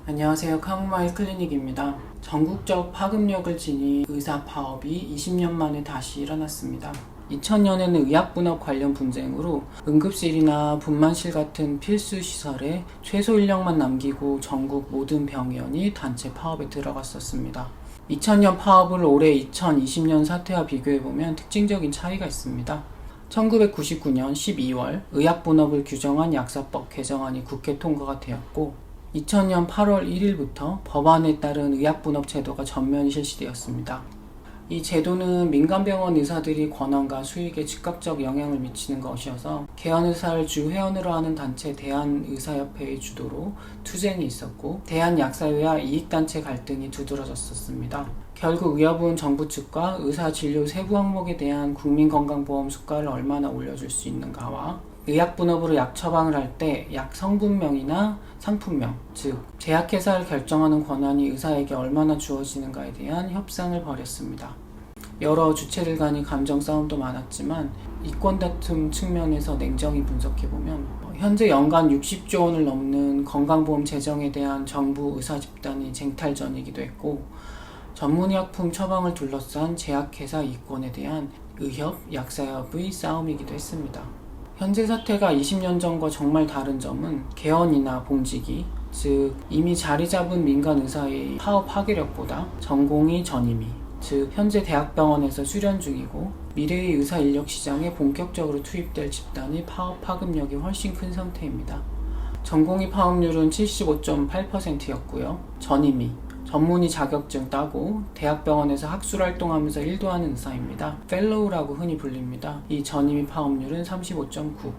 안녕하세요. 카모마일 클리닉입니다. 전국적 파급력을 지닌 의사 파업이 20년 만에 다시 일어났습니다. 2000년에는 의약분업 관련 분쟁으로 응급실이나 분만실 같은 필수 시설에 최소 인력만 남기고 전국 모든 병원이 단체 파업에 들어갔었습니다. 2000년 파업을 올해 2020년 사태와 비교해보면 특징적인 차이가 있습니다. 1999년 12월 의약분업을 규정한 약사법 개정안이 국회 통과가 되었고 2000년 8월 1일부터 법안에 따른 의약분업 제도가 전면 실시되었습니다. 이 제도는 민간병원 의사들이 권한과 수익에 즉각적 영향을 미치는 것이어서 개헌의사를 주 회원으로 하는 단체 대한의사협회의 주도로 투쟁이 있었고 대한약사회와 이익단체 갈등이 두드러졌었습니다. 결국 의협은 정부 측과 의사 진료 세부 항목에 대한 국민건강보험 수가를 얼마나 올려줄 수 있는가와 의약분업으로 약 처방을 할 때 약 성분명이나 상품명, 즉 제약회사를 결정하는 권한이 의사에게 얼마나 주어지는가에 대한 협상을 벌였습니다. 여러 주체들 간의 감정 싸움도 많았지만 이권 다툼 측면에서 냉정히 분석해보면 현재 연간 60조 원을 넘는 건강보험 재정에 대한 정부 의사 집단이 쟁탈전이기도 했고 전문의약품 처방을 둘러싼 제약회사 이권에 대한 의협, 약사협의 싸움이기도 했습니다. 현재 사태가 20년 전과 정말 다른 점은 개헌이나 봉지기, 즉 이미 자리 잡은 민간 의사의 파업 파괴력보다 전공의 전임의, 즉 현재 대학병원에서 수련 중이고 미래의 의사 인력 시장에 본격적으로 투입될 집단의 파업 파급력이 훨씬 큰 상태입니다. 전공의 파업률은 75.8%였고요. 전임의, 전문의 자격증 따고 대학병원에서 학술활동하면서 일도 하는 의사입니다. 펠로우라고 흔히 불립니다. 이 전임의 파업률은 35.9%.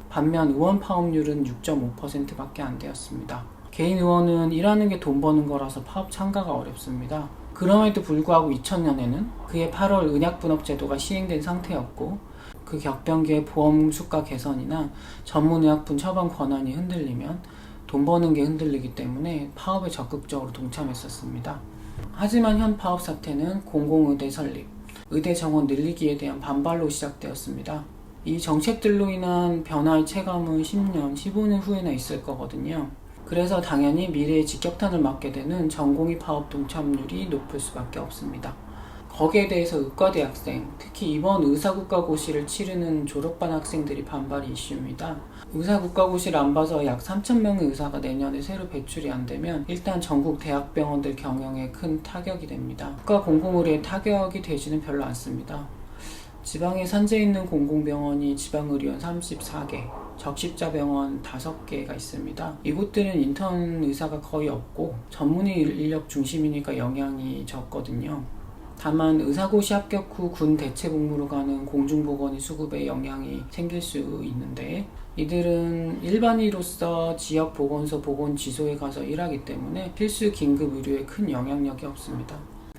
반면 의원 파업률은 6.5%밖에 안 되었습니다. 개인 의원은 일하는 게 돈 버는 거라서 파업 참가가 어렵습니다. 그럼에도 불구하고 2000년에는 그해 8월 의약분업 제도가 시행된 상태였고 그 격변기의 보험 수가 개선이나 전문의약품 처방 권한이 흔들리면 돈 버는 게 흔들리기 때문에 파업에 적극적으로 동참했었습니다. 하지만 현 파업 사태는 공공의대 설립, 의대 정원 늘리기에 대한 반발로 시작되었습니다. 이 정책들로 인한 변화의 체감은 10년, 15년 후에나 있을 거거든요. 그래서 당연히 미래의 직격탄을 맞게 되는 전공의 파업 동참률이 높을 수밖에 없습니다. 거기에 대해서 의과대 학생, 특히 이번 의사국가고시를 치르는 졸업반 학생들이 반발이 이슈입니다. 의사국가고시를 안 봐서 약 3,000명의 의사가 내년에 새로 배출이 안 되면 일단 전국 대학병원들 경영에 큰 타격이 됩니다. 국가공공의료에 타격이 되지는 별로 않습니다. 지방에 산재 있는 공공병원이 지방의료원 34개, 적십자병원 5개가 있습니다. 이곳들은 인턴 의사가 거의 없고 전문의 인력 중심이니까 영향이 적거든요. 다만 의사고시 합격 후 군 대체복무로 가는 공중보건의 수급에 영향이 생길 수 있는데 이들은 일반의로서 지역보건소 보건지소에 가서 일하기 때문에 필수 긴급 의료에 큰 영향력이 없습니다.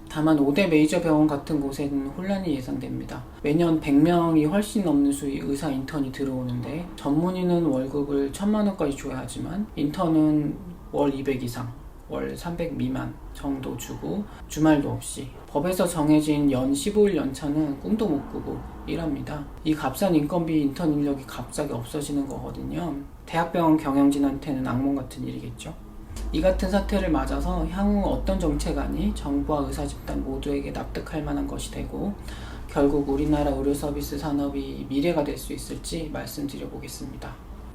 다만 5대 메이저 병원 같은 곳에는 혼란이 예상됩니다. 매년 100명이 훨씬 넘는 수의 의사 인턴이 들어오는데 전문의는 월급을 1,000만 원까지 줘야 하지만 인턴은 월 200 이상, 월 300 미만 정도 주고 주말도 없이 법에서 정해진 연 15일 연차는 꿈도 못 꾸고 일합니다. 이 값싼 인건비 인턴 인력이 갑자기 없어지는 거거든요. 대학병원 경영진한테는 악몽 같은 일이겠죠. 이 같은 사태를 맞아서 향후 어떤 정책안이 정부와 의사 집단 모두에게 납득할 만한 것이 되고 결국 우리나라 의료 서비스 산업이 미래가 될 수 있을지 말씀드려 보겠습니다.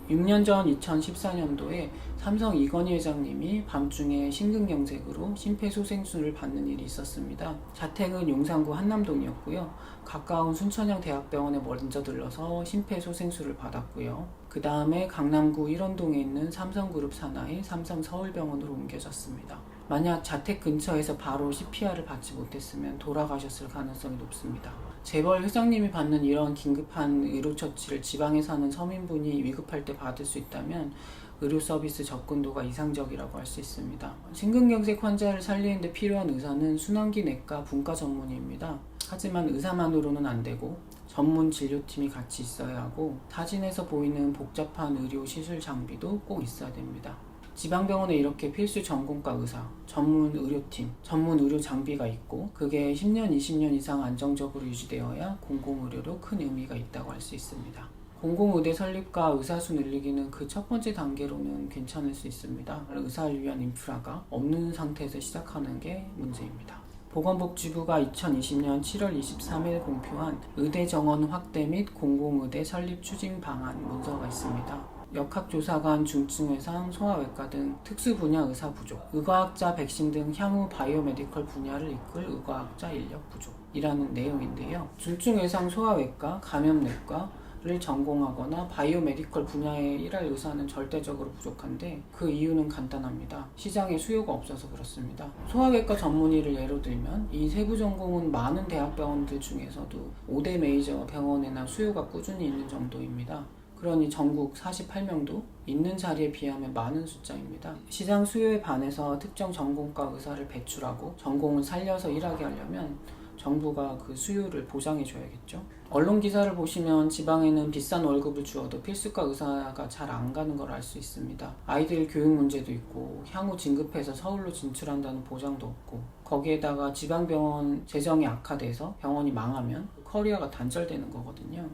6년 전 2014년도에 삼성 이건희 회장님이 밤중에 심근경색으로 심폐소생술을 받는 일이 있었습니다. 자택은 용산구 한남동이었고요. 가까운 순천향 대학병원에 먼저 들러서 심폐소생술을 받았고요. 그 다음에 강남구 일원동에 있는 삼성그룹 산하의 삼성서울병원으로 옮겨졌습니다. 만약 자택 근처에서 바로 CPR을 받지 못했으면 돌아가셨을 가능성이 높습니다. 재벌 회장님이 받는 이런 긴급한 의료처치를 지방에 사는 서민분이 위급할 때 받을 수 있다면 의료 서비스 접근도가 이상적이라고 할 수 있습니다. 심근경색 환자를 살리는 데 필요한 의사는 순환기 내과 분과 전문의입니다. 하지만 의사만으로는 안 되고 전문 진료팀이 같이 있어야 하고 타진에서 보이는 복잡한 의료 시술 장비도 꼭 있어야 됩니다. 지방병원에 이렇게 필수 전공과 의사, 전문 의료팀, 전문 의료 장비가 있고 그게 10년, 20년 이상 안정적으로 유지되어야 공공의료로 큰 의미가 있다고 할 수 있습니다. 공공의대 설립과 의사수 늘리기는 그 첫 번째 단계로는 괜찮을 수 있습니다. 의사를 위한 인프라가 없는 상태에서 시작하는 게 문제입니다. 보건복지부가 2020년 7월 23일 공표한 의대 정원 확대 및 공공의대 설립 추진 방안 문서가 있습니다. 역학조사관, 중증외상, 소아외과 등 특수 분야 의사 부족, 의과학자, 백신 등 향후 바이오메디컬 분야를 이끌 의과학자 인력 부족이라는 내용인데요. 중증외상, 소아외과, 감염내과를 전공하거나 바이오메디컬 분야에 일할 의사는 절대적으로 부족한데 그 이유는 간단합니다. 시장에 수요가 없어서 그렇습니다. 소아외과 전문의를 예로 들면 이 세부 전공은 많은 대학병원들 중에서도 5대 메이저 병원에나 수요가 꾸준히 있는 정도입니다. 그러니 전국 48명도 있는 자리에 비하면 많은 숫자입니다. 시장 수요에 반해서 특정 전공과 의사를 배출하고 전공을 살려서 일하게 하려면 정부가 그 수요를 보장해줘야겠죠. 언론 기사를 보시면 지방에는 비싼 월급을 주어도 필수과 의사가 잘 안 가는 걸 알 수 있습니다. 아이들 교육 문제도 있고 향후 진급해서 서울로 진출한다는 보장도 없고 거기에다가 지방병원 재정이 악화돼서 병원이 망하면 커리어가 단절되는 거거든요.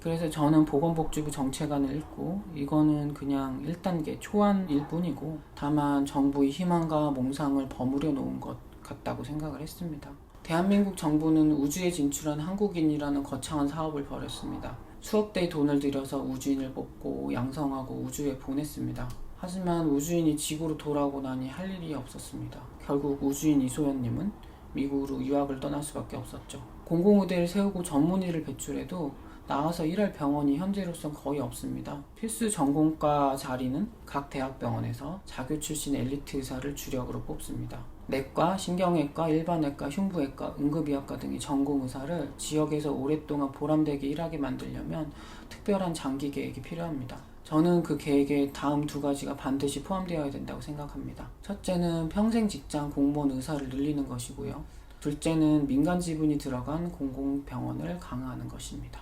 그래서 저는 보건복지부 정책안을 읽고 이거는 그냥 1단계 초안일 뿐이고 다만 정부의 희망과 몽상을 버무려 놓은 것 같다고 생각을 했습니다. 대한민국 정부는 우주에 진출한 한국인이라는 거창한 사업을 벌였습니다. 수억 대의 돈을 들여서 우주인을 뽑고 양성하고 우주에 보냈습니다. 하지만 우주인이 지구로 돌아오고 나니 할 일이 없었습니다. 결국 우주인 이소연님은 미국으로 유학을 떠날 수밖에 없었죠. 공공의대를 세우고 전문의를 배출해도 나와서 일할 병원이 현재로선 거의 없습니다. 필수 전공과 자리는 각 대학병원에서 자교 출신 엘리트 의사를 주력으로 뽑습니다. 내과, 신경외과, 일반외과, 흉부외과, 응급의학과 등의 전공 의사를 지역에서 오랫동안 보람되게 일하게 만들려면 특별한 장기 계획이 필요합니다. 저는 그 계획에 다음 두 가지가 반드시 포함되어야 된다고 생각합니다. 첫째는 평생 직장 공무원 의사를 늘리는 것이고요. 둘째는 민간 지분이 들어간 공공병원을 강화하는 것입니다.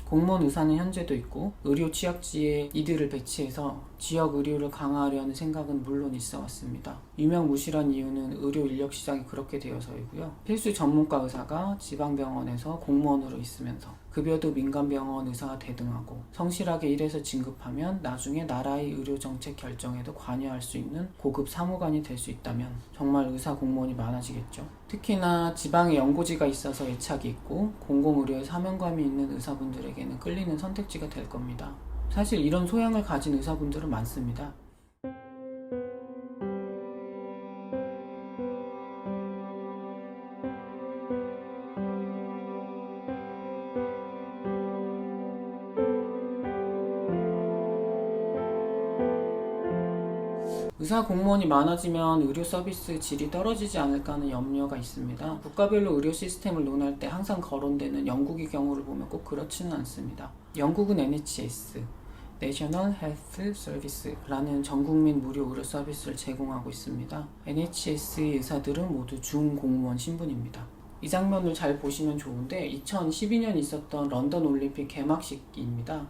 공무원 의사는 현재도 있고 의료 취약지에 이들을 배치해서 지역 의료를 강화하려는 생각은 물론 있어 왔습니다. 유명무실한 이유는 의료 인력 시장이 그렇게 되어서이고요. 필수 전문가 의사가 지방병원에서 공무원으로 있으면서 급여도 민간병원 의사가 대등하고 성실하게 일해서 진급하면 나중에 나라의 의료정책 결정에도 관여할 수 있는 고급 사무관이 될 수 있다면 정말 의사 공무원이 많아지겠죠. 특히나 지방에 연고지가 있어서 애착이 있고 공공의료에 사명감이 있는 의사분들에게는 끌리는 선택지가 될 겁니다. 사실 이런 소양을 가진 의사분들은 많습니다. 의사 공무원이 많아지면 의료 서비스 질이 떨어지지 않을까 하는 염려가 있습니다. 국가별로 의료 시스템을 논할 때 항상 거론되는 영국의 경우를 보면 꼭 그렇지는 않습니다. 영국은 NHS, National Health Service라는 전국민 무료 의료 서비스를 제공하고 있습니다. NHS의 의사들은 모두 중공무원 신분입니다. 이 장면을 잘 보시면 좋은데 2012년 있었던 런던 올림픽 개막식입니다.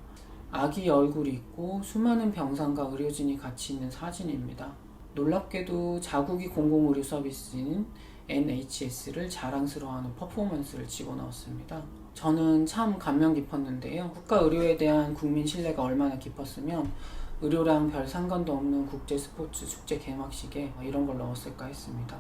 아기 얼굴이 있고 수많은 병상과 의료진이 같이 있는 사진입니다. 놀랍게도 자국의 공공의료 서비스인 NHS를 자랑스러워하는 퍼포먼스를 집어넣었습니다. 저는 참 감명 깊었는데요. 국가의료에 대한 국민 신뢰가 얼마나 깊었으면 의료랑 별 상관도 없는 국제스포츠 축제 개막식에 이런 걸 넣었을까 했습니다.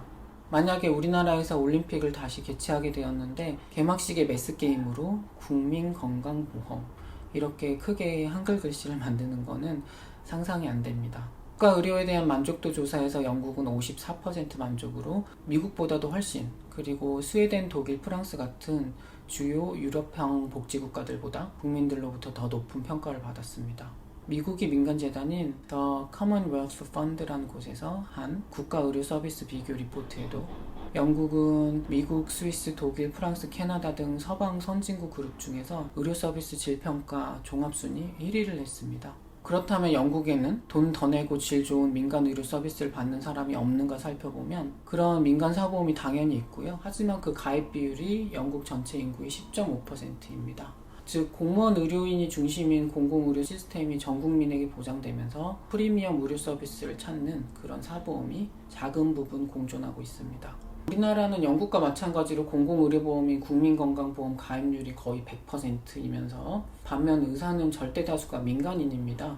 만약에 우리나라에서 올림픽을 다시 개최하게 되었는데 개막식의 매스게임으로 국민건강보험 이렇게 크게 한글 글씨를 만드는 거는 상상이 안 됩니다. 국가 의료에 대한 만족도 조사에서 영국은 54% 만족으로 미국보다도 훨씬, 그리고 스웨덴, 독일, 프랑스 같은 주요 유럽형 복지국가들보다 국민들로부터 더 높은 평가를 받았습니다. 미국의 민간재단인 The Commonwealth Fund라는 곳에서 한 국가의료 서비스 비교 리포트에도 영국은 미국, 스위스, 독일, 프랑스, 캐나다 등 서방 선진국 그룹 중에서 의료 서비스 질평가 종합순위 1위를 했습니다. 그렇다면 영국에는 돈 더 내고 질 좋은 민간 의료 서비스를 받는 사람이 없는가 살펴보면 그런 민간 사보험이 당연히 있고요. 하지만 그 가입 비율이 영국 전체 인구의 10.5%입니다. 즉 공무원 의료인이 중심인 공공의료 시스템이 전 국민에게 보장되면서 프리미엄 의료 서비스를 찾는 그런 사보험이 작은 부분 공존하고 있습니다. 우리나라는 영국과 마찬가지로 공공의료보험인 국민건강보험 가입률이 거의 100%이면서 반면 의사는 절대 다수가 민간인입니다.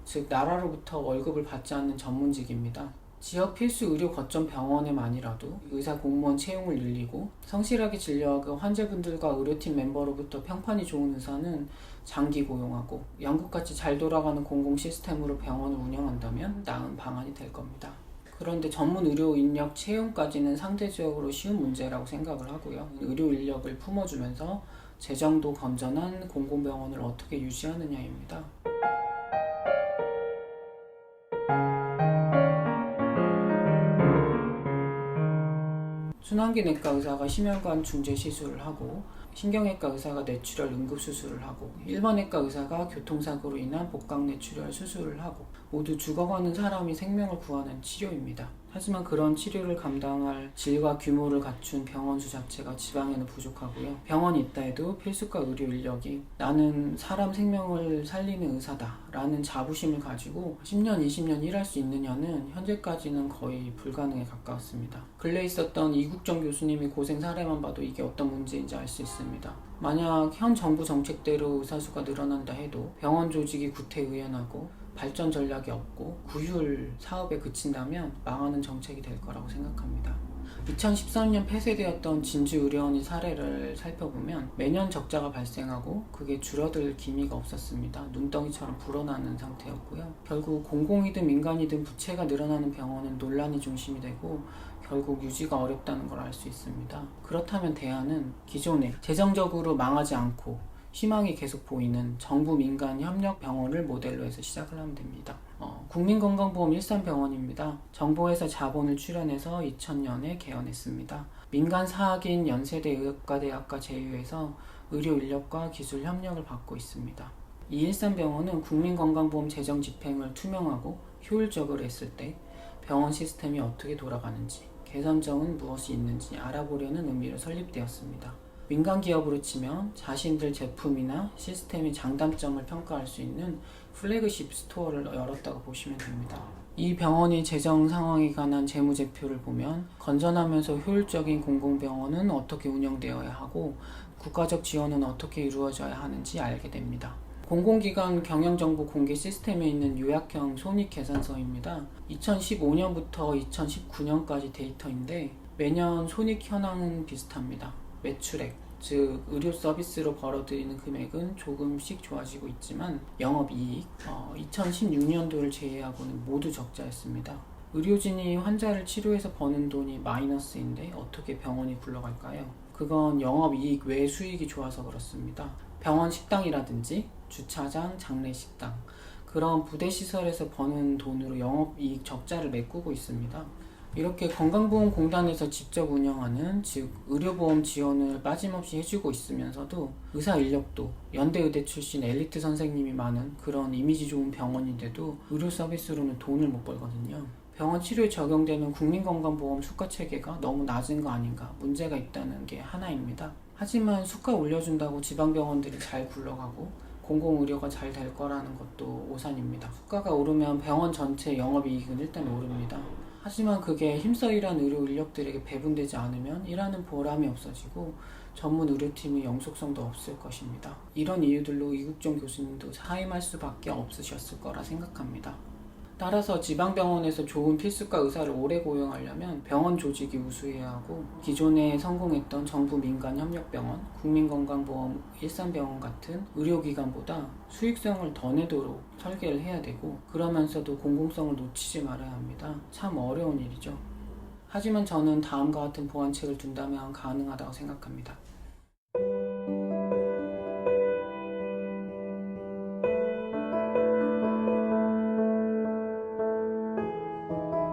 즉 나라로부터 월급을 받지 않는 전문직입니다. 지역 필수 의료 거점 병원에만이라도 의사 공무원 채용을 늘리고 성실하게 진료하고 환자분들과 의료팀 멤버로부터 평판이 좋은 의사는 장기 고용하고 영국같이 잘 돌아가는 공공 시스템으로 병원을 운영한다면 나은 방안이 될 겁니다. 그런데 전문 의료 인력 채용까지는 상대적으로 쉬운 문제라고 생각을 하고요. 의료 인력을 품어주면서 재정도 건전한 공공병원을 어떻게 유지하느냐입니다. 순환기내과 의사가 심혈관 중재 시술을 하고 신경외과 의사가 뇌출혈 응급수술을 하고 일반외과 의사가 교통사고로 인한 복강뇌출혈 수술을 하고 모두 죽어가는 사람이 생명을 구하는 치료입니다. 하지만 그런 치료를 감당할 질과 규모를 갖춘 병원 수 자체가 지방에는 부족하고요. 병원이 있다 해도 필수과 의료 인력이 나는 사람 생명을 살리는 의사다 라는 자부심을 가지고 10년, 20년 일할 수 있느냐는 현재까지는 거의 불가능에 가까웠습니다. 근래 있었던 이국정 교수님이 고생 사례만 봐도 이게 어떤 문제인지 알 수 있습니다. 만약 현 정부 정책대로 의사수가 늘어난다 해도 병원 조직이 구태의연하고 발전 전략이 없고 구휼 사업에 그친다면 망하는 정책이 될 거라고 생각합니다. 2013년 폐쇄되었던 진주의료원의 사례를 살펴보면 매년 적자가 발생하고 그게 줄어들 기미가 없었습니다. 눈덩이처럼 불어나는 상태였고요. 결국 공공이든 민간이든 부채가 늘어나는 병원은 논란이 중심이 되고 결국 유지가 어렵다는 걸 알 수 있습니다. 그렇다면 대안은 기존에 재정적으로 망하지 않고 희망이 계속 보이는 정부 민간 협력 병원을 모델로 해서 시작을 하면 됩니다. 국민건강보험 일산병원입니다. 정부에서 자본을 출연해서 2000년에 개원했습니다. 민간 사학인 연세대 의학과대학과 제휴해서 의료 인력과 기술 협력을 받고 있습니다. 이 일산병원은 국민건강보험 재정 집행을 투명하고 효율적으로 했을 때 병원 시스템이 어떻게 돌아가는지, 개선점은 무엇이 있는지 알아보려는 의미로 설립되었습니다. 민간 기업으로 치면 자신들 제품이나 시스템의 장단점을 평가할 수 있는 플래그십 스토어를 열었다고 보시면 됩니다. 이 병원의 재정 상황에 관한 재무제표를 보면 건전하면서 효율적인 공공병원은 어떻게 운영되어야 하고 국가적 지원은 어떻게 이루어져야 하는지 알게 됩니다. 공공기관 경영정보 공개 시스템에 있는 요약형 손익계산서입니다. 2015년부터 2019년까지 데이터인데 매년 손익 현황은 비슷합니다. 매출액, 즉 의료 서비스로 벌어들이는 금액은 조금씩 좋아지고 있지만 영업이익, 2016년도를 제외하고는 모두 적자였습니다. 의료진이 환자를 치료해서 버는 돈이 마이너스인데 어떻게 병원이 굴러갈까요? 그건 영업이익 외 수익이 좋아서 그렇습니다. 병원 식당이라든지 주차장, 장례식당 그런 부대시설에서 버는 돈으로 영업이익 적자를 메꾸고 있습니다. 이렇게 건강보험공단에서 직접 운영하는 즉 의료보험 지원을 빠짐없이 해주고 있으면서도 의사 인력도 연대의대 출신 엘리트 선생님이 많은 그런 이미지 좋은 병원인데도 의료 서비스로는 돈을 못 벌거든요. 병원 치료에 적용되는 국민건강보험 수가체계가 너무 낮은 거 아닌가 문제가 있다는 게 하나입니다. 하지만 수가 올려준다고 지방병원들이 잘 굴러가고 공공의료가 잘 될 거라는 것도 오산입니다. 수가가 오르면 병원 전체 영업이익은 일단 오릅니다. 하지만 그게 힘써 일한 의료 인력들에게 배분되지 않으면 일하는 보람이 없어지고 전문 의료팀의 영속성도 없을 것입니다. 이런 이유들로 이국정 교수님도 사임할 수밖에 없으셨을 거라 생각합니다. 따라서 지방병원에서 좋은 필수과 의사를 오래 고용하려면 병원 조직이 우수해야 하고 기존에 성공했던 정부 민간 협력병원, 국민건강보험 일산병원 같은 의료기관보다 수익성을 더 내도록 설계를 해야 되고 그러면서도 공공성을 놓치지 말아야 합니다. 참 어려운 일이죠. 하지만 저는 다음과 같은 보완책을 둔다면 가능하다고 생각합니다.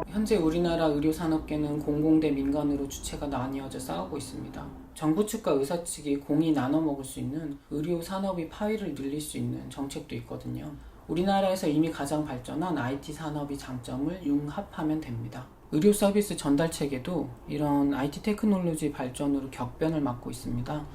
현재 우리나라 의료산업계는 공공 대 민간으로 주체가 나뉘어져 싸우고 있습니다. 정부 측과 의사 측이 공이 나눠 먹을 수 있는 의료산업의 파이를 늘릴 수 있는 정책도 있거든요. 우리나라에서 이미 가장 발전한 IT 산업의 장점을 융합하면 됩니다. 의료 서비스 전달 체계도 이런 IT 테크놀로지 발전으로 격변을 맞고 있습니다.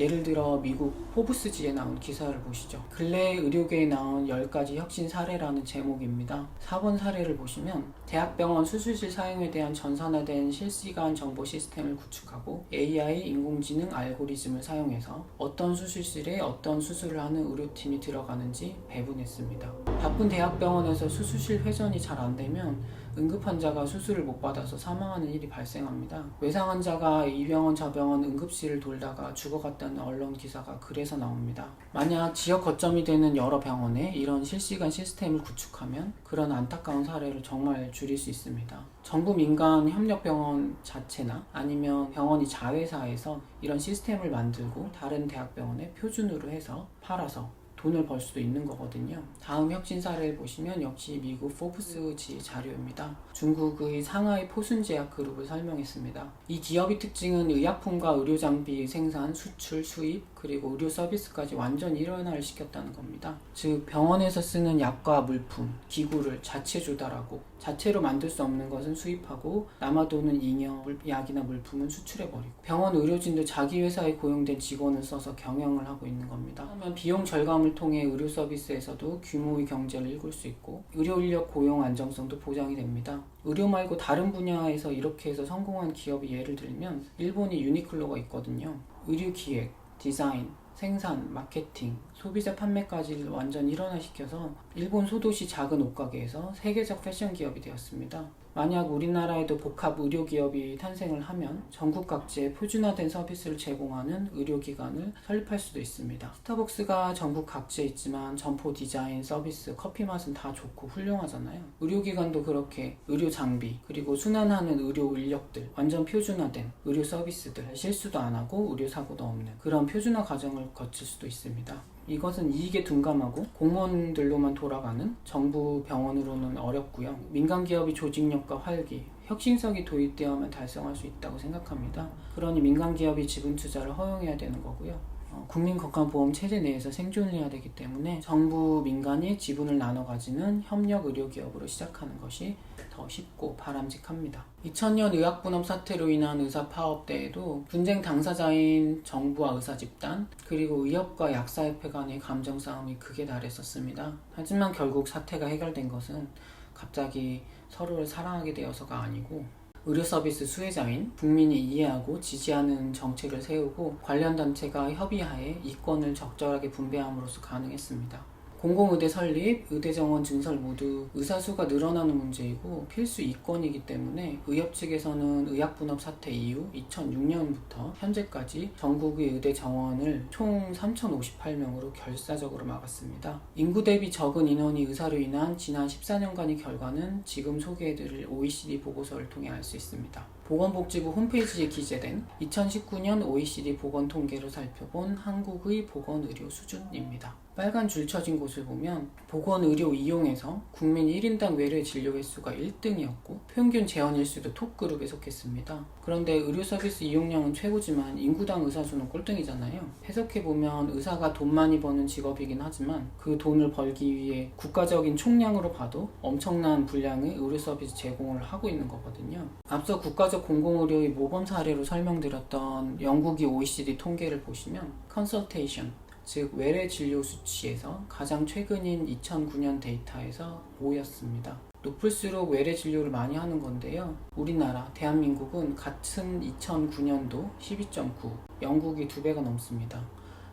예를 들어 미국 포브스지에 나온 기사를 보시죠. 근래 의료계에 나온 10가지 혁신 사례라는 제목입니다. 4번 사례를 보시면 대학병원 수술실 사용에 대한 전산화된 실시간 정보 시스템을 구축하고 AI 인공지능 알고리즘을 사용해서 어떤 수술실에 어떤 수술을 하는 의료팀이 들어가는지 배분했습니다. 바쁜 대학병원에서 수술실 회전이 잘 안되면 응급환자가 수술을 못 받아서 사망하는 일이 발생합니다. 외상 환자가 이 병원 저 병원 응급실을 돌다가 죽어갔다는 언론 기사가 그래서 나옵니다. 만약 지역 거점이 되는 여러 병원에 이런 실시간 시스템을 구축하면 그런 안타까운 사례를 정말 줄일 수 있습니다. 정부 민간 협력병원 자체나 아니면 병원이 자회사에서 이런 시스템을 만들고 다른 대학병원에 표준으로 해서 팔아서 돈을 벌 수도 있는 거거든요. 다음 혁신 사례를 보시면 역시 미국 포브스지 자료입니다. 중국의 상하이 포순제약 그룹을 설명했습니다. 이 기업의 특징은 의약품과 의료장비 생산, 수출, 수입, 그리고 의료 서비스까지 완전 일원화를 시켰다는 겁니다. 즉 병원에서 쓰는 약과 물품, 기구를 자체 조달하고 자체로 만들 수 없는 것은 수입하고 남아도는 잉여 약이나 물품은 수출해버리고 병원 의료진도 자기 회사에 고용된 직원을 써서 경영을 하고 있는 겁니다. 그러면 비용 절감을 통해 의료 서비스에서도 규모의 경제를 일굴 수 있고 의료 인력 고용 안정성도 보장이 됩니다. 의료 말고 다른 분야에서 이렇게 해서 성공한 기업이 예를 들면 일본이 유니클로가 있거든요. 의료 기획, 디자인, 생산, 마케팅, 소비자 판매까지 완전 일원화시켜서 일본 소도시 작은 옷가게에서 세계적 패션 기업이 되었습니다. 만약 우리나라에도 복합 의료 기업이 탄생을 하면 전국 각지에 표준화된 서비스를 제공하는 의료기관을 설립할 수도 있습니다. 스타벅스가 전국 각지에 있지만 점포 디자인, 서비스, 커피 맛은 다 좋고 훌륭하잖아요. 의료기관도 그렇게 의료 장비, 그리고 순환하는 의료 인력들, 완전 표준화된 의료 서비스들, 실수도 안 하고 의료 사고도 없는 그런 표준화 과정을 거칠 수도 있습니다. 이것은 이익에 둔감하고 공무원들로만 돌아가는 정부 병원으로는 어렵고요. 민간 기업이 조직력과 활기, 혁신성이 도입되어야만 달성할 수 있다고 생각합니다. 그러니 민간 기업이 지분 투자를 허용해야 되는 거고요. 국민건강보험 체제 내에서 생존을 해야 되기 때문에 정부, 민간이 지분을 나눠 가지는 협력 의료기업으로 시작하는 것이 더 쉽고 바람직합니다. 2000년 의학분업 사태로 인한 의사 파업때에도 분쟁 당사자인 정부와 의사 집단, 그리고 의협과 약사협회 간의 감정 싸움이 극에 달했었습니다. 하지만 결국 사태가 해결된 것은 갑자기 서로를 사랑하게 되어서가 아니고 의료 서비스 수혜자인 국민이 이해하고 지지하는 정책을 세우고 관련 단체가 협의하에 이권을 적절하게 분배함으로써 가능했습니다. 공공의대 설립, 의대 정원 증설 모두 의사 수가 늘어나는 문제이고 필수 이권이기 때문에 의협 측에서는 의학분업 사태 이후 2006년부터 현재까지 전국의 의대 정원을 총 3,058명으로 결사적으로 막았습니다. 인구 대비 적은 인원이 의사로 인한 지난 14년간의 결과는 지금 소개해드릴 OECD 보고서를 통해 알 수 있습니다. 보건복지부 홈페이지에 기재된 2019년 OECD 보건 통계를 살펴본 한국의 보건의료 수준입니다. 빨간 줄 쳐진 곳을 보면 보건의료 이용에서 국민 1인당 외래 진료 횟수가 1등이었고 평균 재원 일수도 톱그룹에 속했습니다. 그런데 의료 서비스 이용량은 최고지만 인구당 의사 수는 꼴등이잖아요. 해석해보면 의사가 돈 많이 버는 직업이긴 하지만 그 돈을 벌기 위해 국가적인 총량으로 봐도 엄청난 분량의 의료 서비스 제공을 하고 있는 거거든요. 앞서 국가적 공공의료의 모범 사례로 설명드렸던 영국의 OECD 통계를 보시면 컨설테이션, 즉 외래 진료 수치에서 가장 최근인 2009년 데이터에서 5였습니다. 높을수록 외래 진료를 많이 하는 건데요. 우리나라, 대한민국은 같은 2009년도 12.9, 영국이 2배가 넘습니다.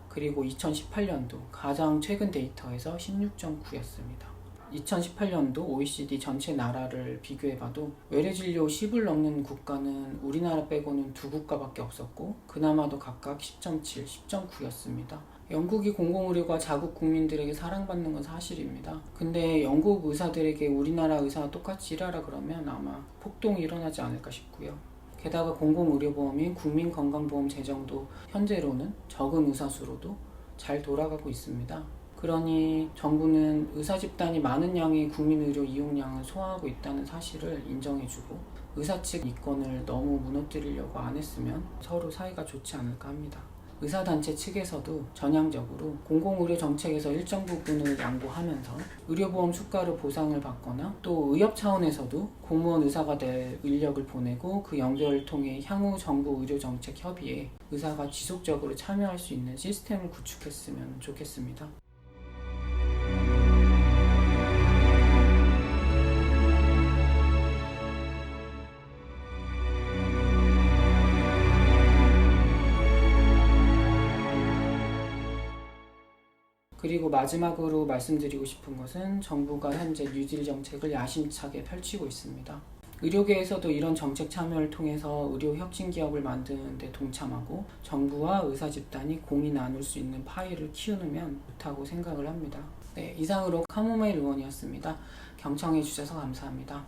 그리고 2018년도 가장 최근 데이터에서 16.9였습니다. 2018년도 OECD 전체 나라를 비교해봐도 외래진료 10을 넘는 국가는 우리나라 빼고는 2국가밖에 없었고 그나마도 각각 10.7, 10.9였습니다. 영국이 공공의료가 자국 국민들에게 사랑받는 건 사실입니다. 근데 영국 의사들에게 우리나라 의사와 똑같이 일하라 그러면 아마 폭동이 일어나지 않을까 싶고요. 게다가 공공의료보험인 국민건강보험 재정도 현재로는 적은 의사 수로도 잘 돌아가고 있습니다. 그러니 정부는 의사 집단이 많은 양의 국민의료 이용량을 소화하고 있다는 사실을 인정해주고 의사 측 이권을 너무 무너뜨리려고 안 했으면 서로 사이가 좋지 않을까 합니다. 의사단체 측에서도 전향적으로 공공의료 정책에서 일정 부분을 양보하면서 의료보험 수가로 보상을 받거나 또 의협 차원에서도 공무원 의사가 될 인력을 보내고 그 연결을 통해 향후 정부 의료정책 협의에 의사가 지속적으로 참여할 수 있는 시스템을 구축했으면 좋겠습니다. 그리고 마지막으로 말씀드리고 싶은 것은 정부가 현재 뉴딜 정책을 야심차게 펼치고 있습니다. 의료계에서도 이런 정책 참여를 통해서 의료 혁신 기업을 만드는 데 동참하고 정부와 의사 집단이 공이 나눌 수 있는 파이를 키우면 좋다고 생각을 합니다. 네, 이상으로 카모메일 의원이었습니다. 경청해 주셔서 감사합니다.